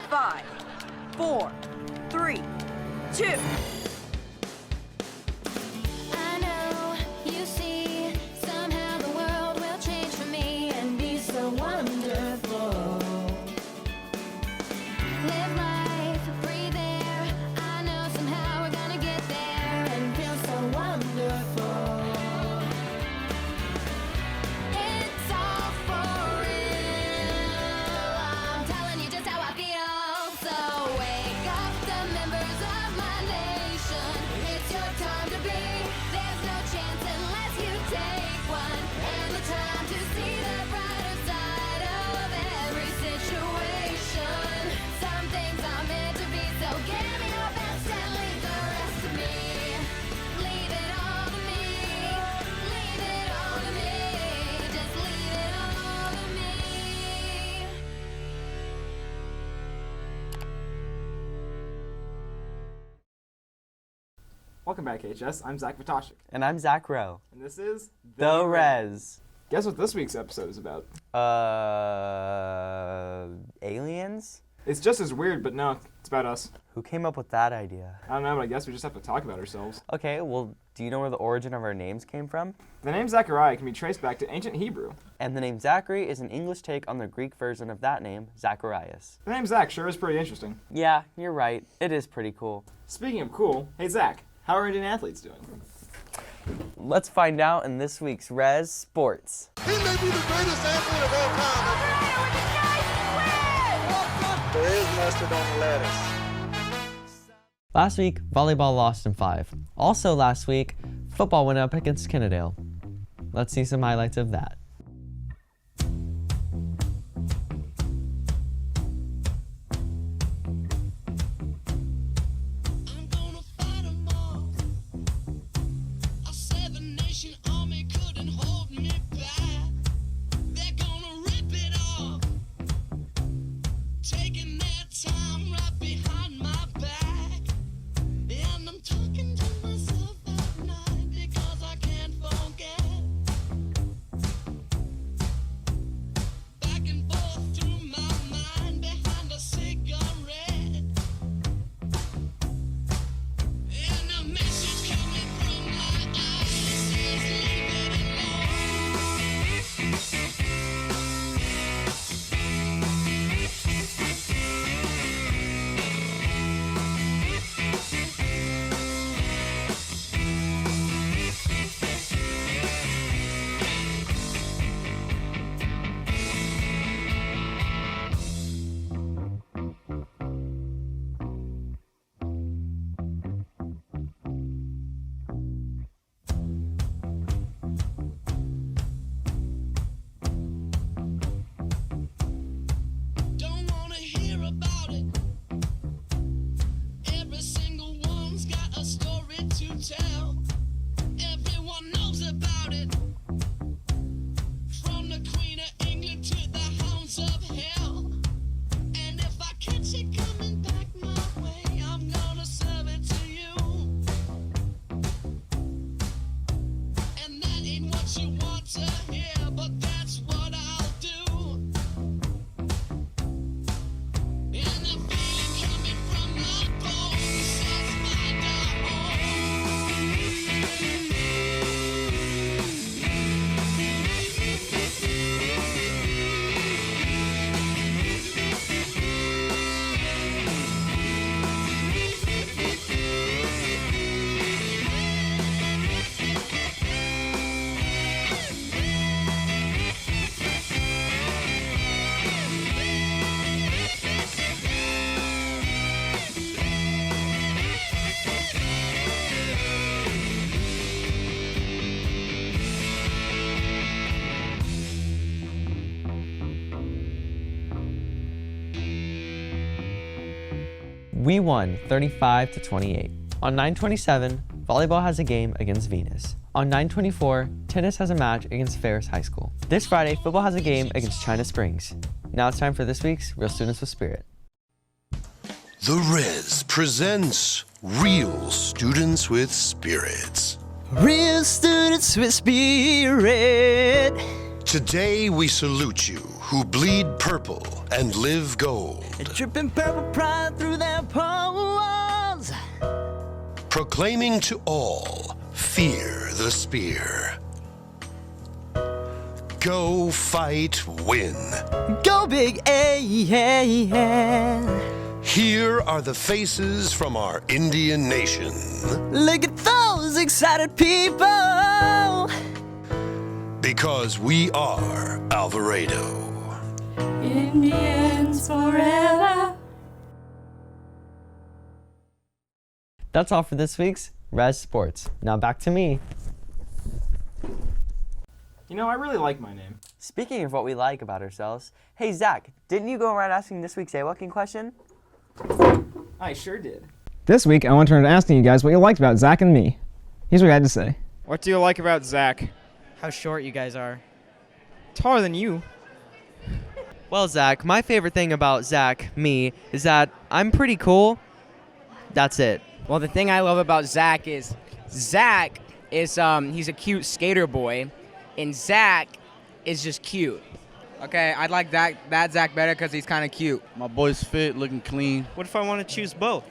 5, 4, 3, 2. I know you see, somehow the world will change for me and be so wonderful. Live life, breathe air. I know somehow we're gonna get there and feel so wonderful. It's all for real. I'm telling you just how I feel. So wake up the members of my nation. It's your time to be. There's no chance unless you take one. And the time to see the brighter side of every situation. Some things are meant to be, so give me your best and leave the rest to me. Leave it all to me. Leave it all to me. Just leave it all to me. Welcome back, HS. I'm Zach Vitoshik, And I'm Zach Rowe. and this is The Res. Guess what this week's episode is about? Aliens? It's just as weird, but no, it's about us. Who came up with that idea? I don't know, but I guess we just have to talk about ourselves. Okay, well, do you know where the origin of our names came from? The name Zachariah can be traced back to ancient Hebrew. And the name Zachary is an English take on the Greek version of that name, Zacharias. The name Zach sure is pretty interesting. Yeah, you're right. It is pretty cool. Speaking of cool, hey Zach, how are Indian athletes doing? Let's find out in this week's Res Sports. He may be the greatest athlete of all time. There is mustard on the lettuce. Last week, volleyball lost in 5. Also last week, football went up against Kennedale. Let's see some highlights of that. I'm gonna fight 'em all. A seven-nation army couldn't hold me back. They're gonna rip it off, taking their time right behind my back. And I'm talking to myself at night because I can't forget. Back and forth through my mind behind a cigarette. And a message coming from my eyes says leave it don't wanna hear about it. Every single one's got a story to tell. Everyone knows about it. From the Queen of England to the hounds of hell. And if I catch it coming back my way, I'm gonna serve it to you. And that ain't what you want to hear, but that's what I'll do. And the feeling coming from my bones says find a We won 35-28. On 9/27, volleyball has a game against Venus. On 9/24, tennis has a match against Ferris High School. This Friday, football has a game against China Springs. Now it's time for this week's Real Students with Spirit. The Res presents Real Students with Spirits. Real students with spirit. Today we salute you who bleed purple and live gold. Dripping purple pride through their pores. Proclaiming to all, fear the spear. Go, fight, win. Go big, Here are the faces from our Indian nation. Look at those excited people. Because we are Alvarado. Indians forever. That's all for this week's Res Sports. Now back to me. You know, I really like my name. Speaking of what we like about ourselves, hey Zach, didn't you go around asking this week's A-Walking question? I sure did. This week, I want to turn to asking you guys what you liked about Zach and me. Here's what I had to say. What do you like about Zach? How short you guys are. Taller than you. Well, Zach, my favorite thing about Zach, me, is that I'm pretty cool. That's it. Well, the thing I love about Zach is he's a cute skater boy, and Zach is just cute. Okay, I'd like that Zach better because he's kind of cute. My boy's fit, looking clean. What if I want to choose both?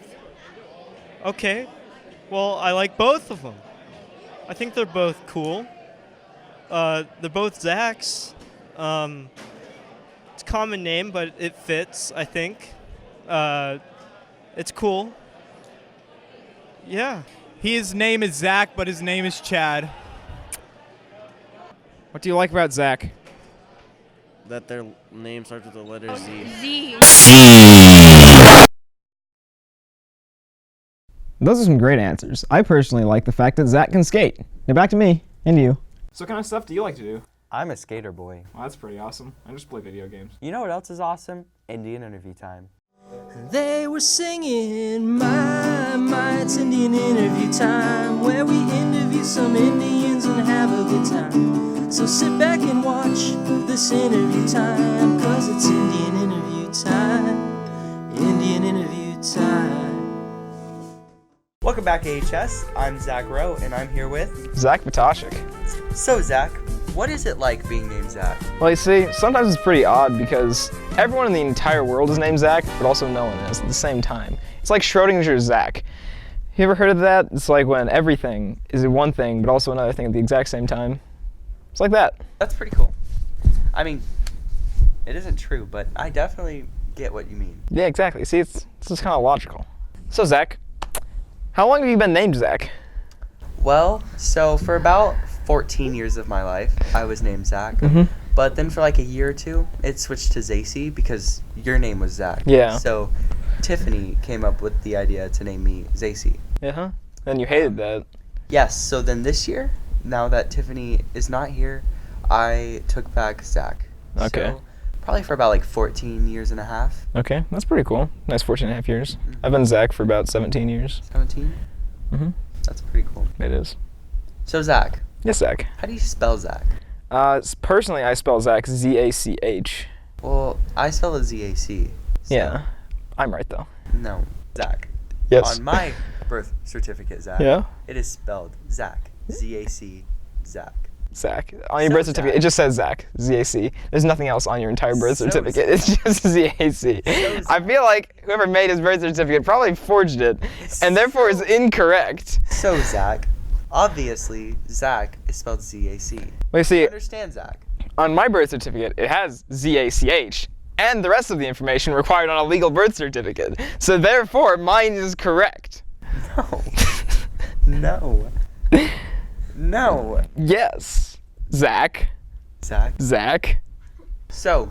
Okay, well, I like both of them. I think they're both cool. They're both Zachs. It's a common name, but it fits, I think. It's cool. Yeah. His name is Zach, but his name is Chad. What do you like about Zach? That their name starts with the letter Z. Those are some great answers. I personally like the fact that Zach can skate. Now back to me and you. So what kind of stuff do you like to do? I'm a skater boy. Well, that's pretty awesome. I just play video games. You know what else is awesome? Indian interview time. They were singing, my, it's Indian interview time, where we interview some Indians and have a good time. So sit back and watch this interview time, cause it's Indian interview time, Indian interview time. Welcome back, AHS. I'm Zach Rowe, and I'm here with... Zach Patashik. So, Zach, what is it like being named Zach? Well, you see, sometimes it's pretty odd because everyone in the entire world is named Zach, but also no one is at the same time. It's like Schrodinger's Zach. You ever heard of that? It's like when everything is one thing, but also another thing at the exact same time. It's like that. That's pretty cool. I mean, it isn't true, but I definitely get what you mean. Yeah, exactly. See, it's just kind of logical. So, Zach, how long have you been named Zach? Well, so for about 14 years of my life, I was named Zach. Mm-hmm. But then for like a year or two, it switched to Zacy because your name was Zach. Yeah. So Tiffany came up with the idea to name me Zacy. Yeah. And you hated that. Yes. So then this year, now that Tiffany is not here, I took back Zach. Okay. So probably for about like 14 years and a half. Okay, that's pretty cool. Nice 14 and a half years. Mm-hmm. I've been Zach for about 17 years. 17? Mm-hmm. That's pretty cool. It is. So Zach. Yes, Zach. How do you spell Zach? Personally, I spell Zach Z-A-C-H. Well, I spell it Z-A-C. So. Yeah. I'm right, though. No. Zach. Yes. On my birth certificate, Zach. Yeah? It is spelled Zach. Z-A-C. Zach. Zach. On your birth certificate, it just says Zach. Z-A-C. There's nothing else on your entire birth certificate. It's just Z-A-C. I feel like whoever made his birth certificate probably forged it, and therefore is incorrect. So, Zach. Obviously, Zach is spelled Z-A-C. Well, you see, I understand, Zach. On my birth certificate, it has Z-A-C-H, and the rest of the information required on a legal birth certificate. So therefore, mine is correct. No. No. Yes. Zach. Zach. Zach. So,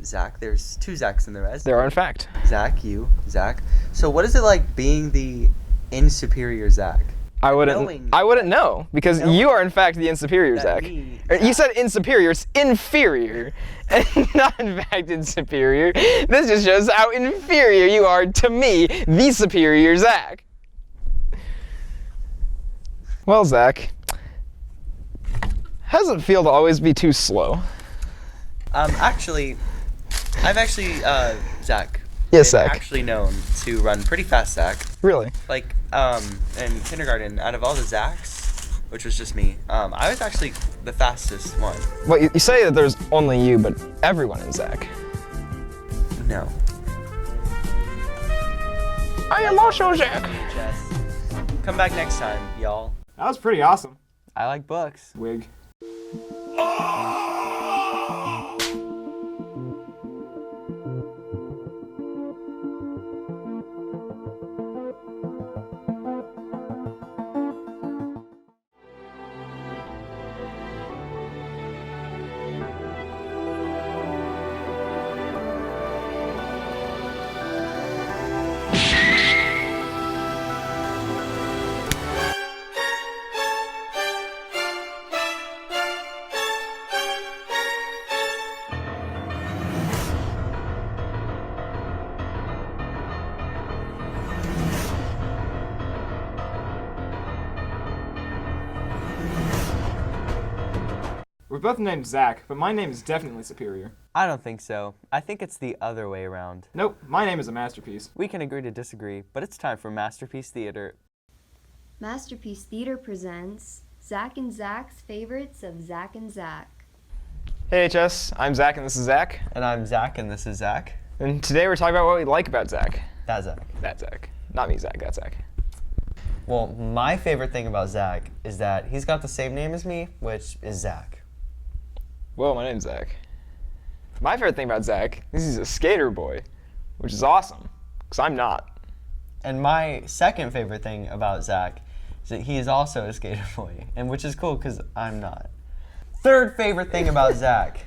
Zach, there's two Zachs in the res. There are, in fact. Zach, you, Zach. So what is it like being the insuperior Zach? I wouldn't know, because you are in fact the insuperior Zach. You said insuperior, it's inferior, and not in fact insuperior. This just shows how inferior you are to me, the superior Zach. Well, Zach, how does it feel to always be too slow? Actually, Zach. Yes, Zach. Actually known to run pretty fast, Zach. Really? Like, in kindergarten, out of all the Zachs, which was just me. I was actually the fastest one. Well, you say that there's only you, but everyone is Zach. No. I am also Zach. Come back next time, y'all. That was pretty awesome. I like books. Wig. We're both named Zach, but my name is definitely superior. I don't think so. I think it's the other way around. Nope, my name is a masterpiece. We can agree to disagree, but it's time for Masterpiece Theater. Masterpiece Theater presents Zach and Zac's favorites of Zach and Zac. Hey HS, I'm Zach and this is Zach. And I'm Zach and this is Zach. And today we're talking about what we like about Zach. That's Zach. That's Zach. Not me, Zach, that's Zach. Well, my favorite thing about Zach is that he's got the same name as me, which is Zach. Well, my name's Zach. My favorite thing about Zach is he's a skater boy, which is awesome, because I'm not. And my second favorite thing about Zach is that he is also a skater boy, and which is cool because I'm not. Third favorite thing about Zach,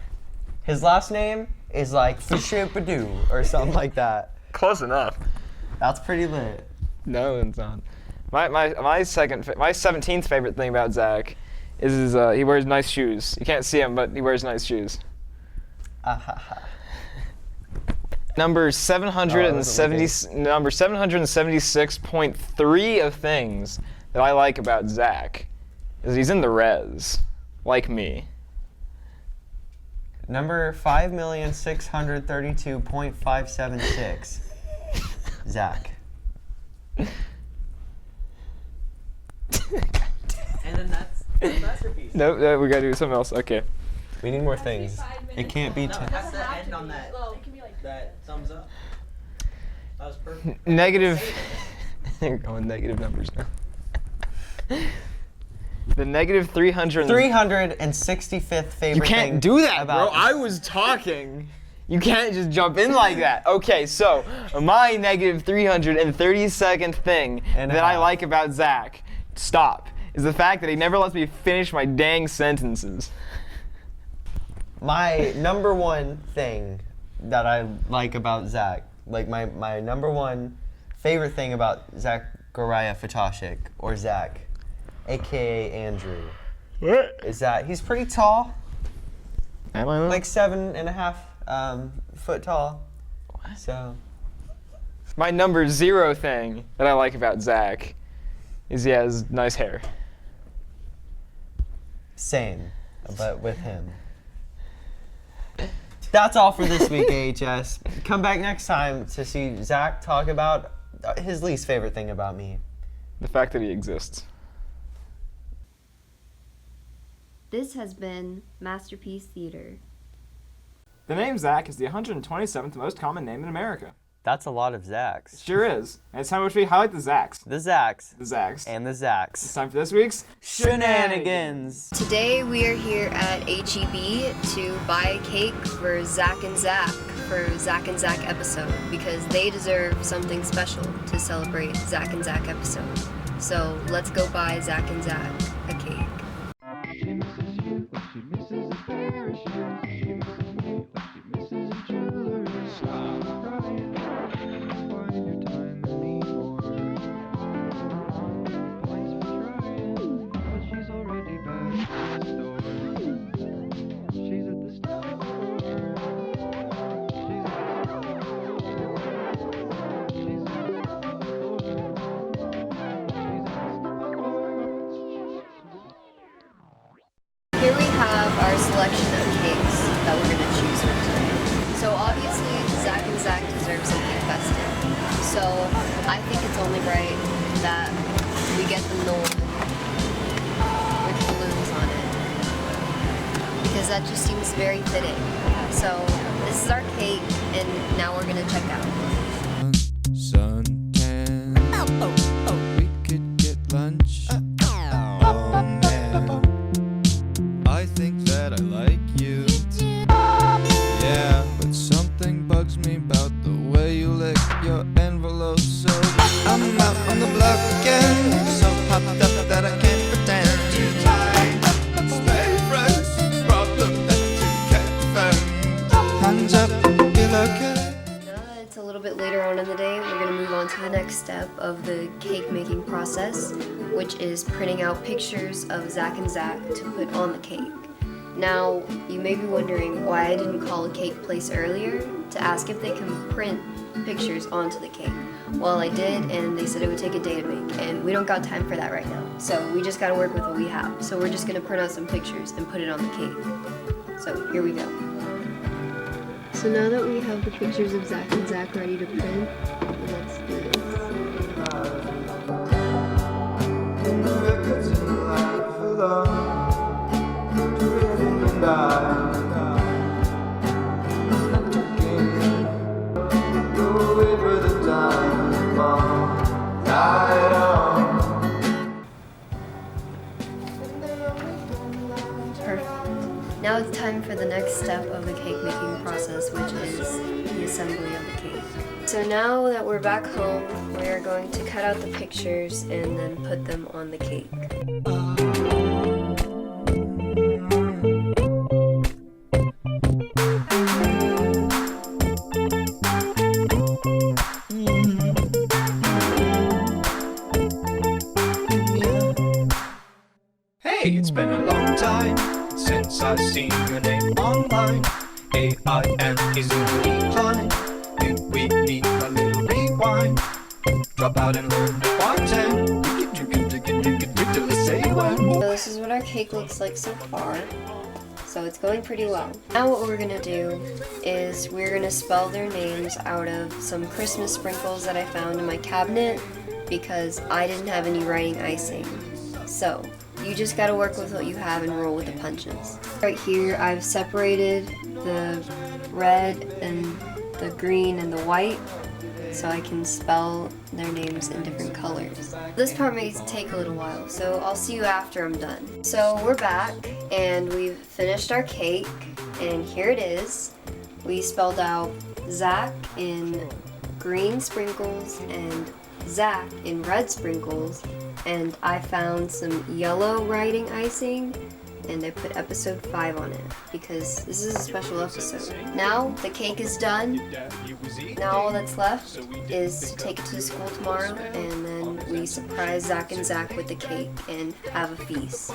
his last name is like Fishipadoo or something like that. Close enough. That's pretty lit. No, it's not. My 17th favorite thing about Zach is he wears nice shoes. You can't see him, but he wears nice shoes. Number 776.3 of things that I like about Zach is he's in the res, like me. Number 5,632.576. Zach. And then that's the masterpiece. Nope, we gotta do something else. Okay. We need more things. It can't be No, 10. it has to end on that. That thumbs up. That was perfect. Negative. Going negative numbers now. The negative 300. 365th favorite. You can't thing do that, about bro. I was talking. You can't just jump in like that. Okay, so my negative 332nd thing that I like about Zach, stop, is the fact that he never lets me finish my dang sentences. My number one thing that I like about Zach, like my number one favorite thing about Zachariah Fatashik, or Zach, aka Andrew, is that he's pretty tall. Am I? Like 7.5 foot tall. What? So. My number 0 thing that I like about Zach is he has nice hair. Same, but with him. That's all for this week, AHS. Come back next time to see Zach talk about his least favorite thing about me. The fact that he exists. This has been Masterpiece Theater. The name Zach is the 127th most common name in America. That's a lot of Zachs. It sure is. And it's time which we highlight the Zachs. The Zachs. The Zachs. And the Zachs. It's time for this week's Shenanigans. Today we are here at HEB to buy a cake for Zach and Zac for Zach and Zac episode because they deserve something special to celebrate Zach and Zac episode. So let's go buy Zach and Zac a cake. Here we have our selection of cakes that we're going to choose from today. So obviously, Zach and Zac deserve something festive. So I think it's only right that we get them the one that just seems very fitting. So this is our cake, and now we're gonna check out. Suntan. We could get lunch. Oh man, I think that I like you. Yeah, but something bugs me about the way you lick your envelope. So I'm out on the block again, so popped up that I can't pretend. Stay friends, problem that you can't defend. Hands up, feel okay. It's a little bit later on in the day. We're gonna move on to the next step of the cake making process, which is printing out pictures of Zach and Zac to put on the cake. Now, you may be wondering why I didn't call a cake place earlier to ask if they can print pictures onto the cake. Well, I did, and they said it would take a day to make, and we don't got time for that right now. So we just gotta work with what we have. So we're just gonna print out some pictures and put it on the cake. So here we go. So now that we have the pictures of Zach and Zac ready to print, let's do this. Perfect. Now it's time for the next step of the cake making process, which is the assembly of the cake. So now that we're back home, we are going to cut out the pictures and then put them on the cake. Hey, it's been a long time since I've seen your name online. AIM is in decline. Think we need a little rewind. Drop out and learn to bartend. Till the say when. So this is what our cake looks like so far. So it's going pretty well. Now what we're gonna do is we're gonna spell their names out of some Christmas sprinkles that I found in my cabinet because I didn't have any writing icing. So you just gotta work with what you have and roll with the punches. Right here I've separated the red and the green and the white so I can spell their names in different colors. This part may take a little while, so I'll see you after I'm done. So we're back and we've finished our cake, and here it is. We spelled out Zac in green sprinkles and Zac in red sprinkles, and I found some yellow writing icing and I put episode 5 on it because this is a special episode. Now the cake is done. Now all that's left is to take it to the school tomorrow, and then we surprise Zach and Zac with the cake and have a feast.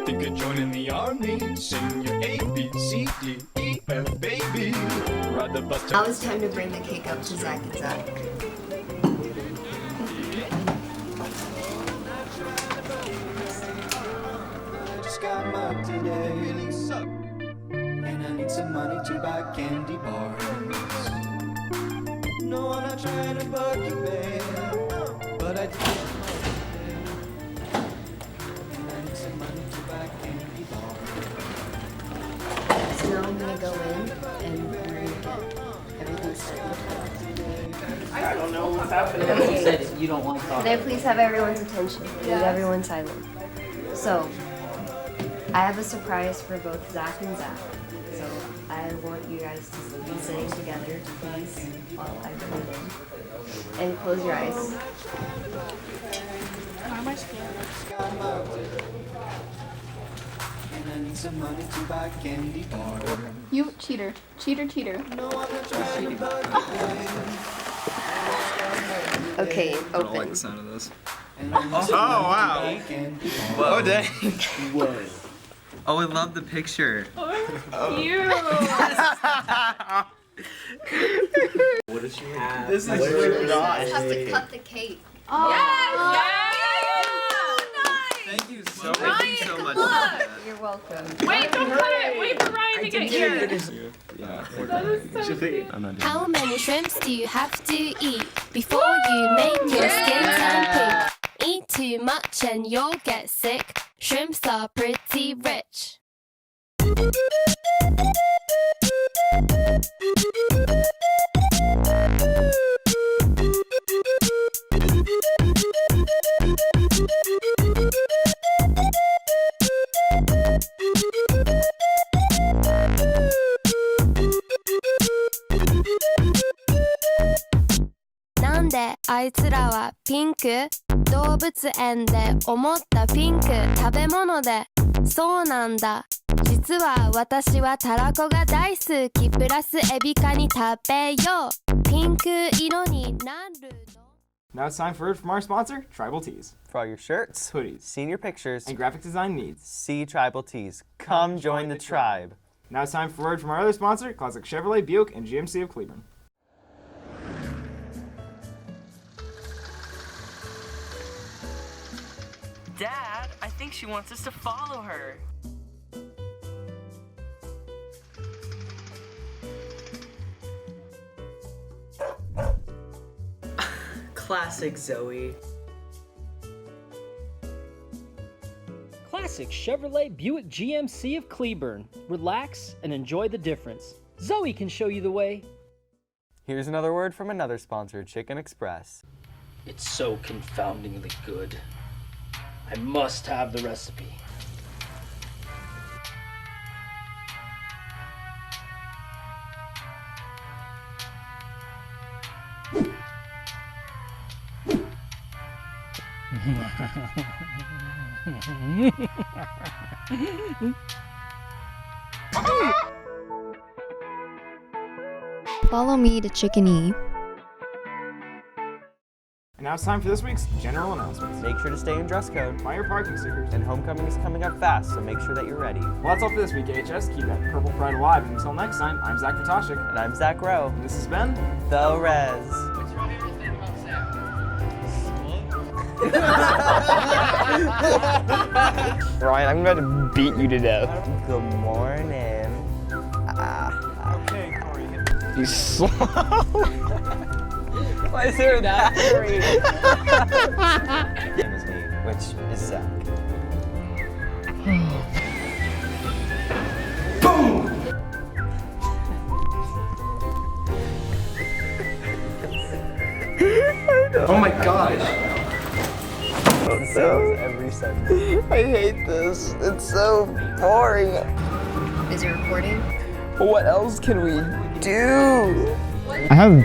Think of joining the army. Sing your A, B, C, D, E, F, baby. Ride the bus. Now it's time to bring the cake up to Zach and Zac. Got mud today, really suck. And I need some money to buy candy bars. No, I'm not trying to bug you, babe, but I do. And I need some money to buy candy bars. So now I'm gonna go in and we're gonna get everything set. I don't know what's happening. You said you don't want to talk. Could I please have everyone's attention? Please, everyone silent. So, I have a surprise for both Zach and Zac. So I want you guys to be sitting together, please, while I bring it in. And close your eyes. Why am I scared? And I need some money to buy candy bars. You cheater. Cheater, cheater. No, I'm not trying to bug you. Okay, I don't like open. the sound of this. Oh, wow. Whoa, dang. Whoa. Oh, I love the picture. Oh. What does she have? This is You really guys have to cut the cake. Oh. Thank you so much. You're welcome. Wait, don't cut it. Wait for Ryan to get here. I'm not doing How many shrimps do you have to eat before you make your skin turn pink? Eat too much and you'll get sick. Shrimps are pretty rich. なんであいつらはピンク動物園で思ったピンク食べ物でそうなんだ実は私はたらこが大好きプラスエビカニ食べようピンク色になる Now it's time for a word from our sponsor, Tribal Tees. For all your shirts, hoodies, senior pictures, and graphic design needs, see Tribal Tees. Come join the tribe. Now it's time for a word from our other sponsor, Classic Chevrolet, Buick, and GMC of Cleveland. Dad, I think she wants us to follow her. Classic Zoe. Classic Chevrolet Buick GMC of Cleburne. Relax and enjoy the difference. Zoe can show you the way. Here's another word from another sponsor, Chicken Express. It's so confoundingly good. I must have the recipe. Follow me to Chicken E. And now it's time for this week's general announcements. Make sure to stay in dress code. Buy your parking stickers. And homecoming is coming up fast, so make sure that you're ready. Well, that's all for this week, HS. Keep that purple pride alive. And until next time, I'm Zach Potashik. And I'm Zach Rowe. And this has been The Rez. What's your favorite thing about Zach? Ryan, I'm about to beat you to death. Good morning. Okay, Corey. You slow. Why is there that three? Name is me, which is Zach. Boom! Oh my gosh. Every sentence. I hate this. It's so boring. Is it recording? What else can we do? I have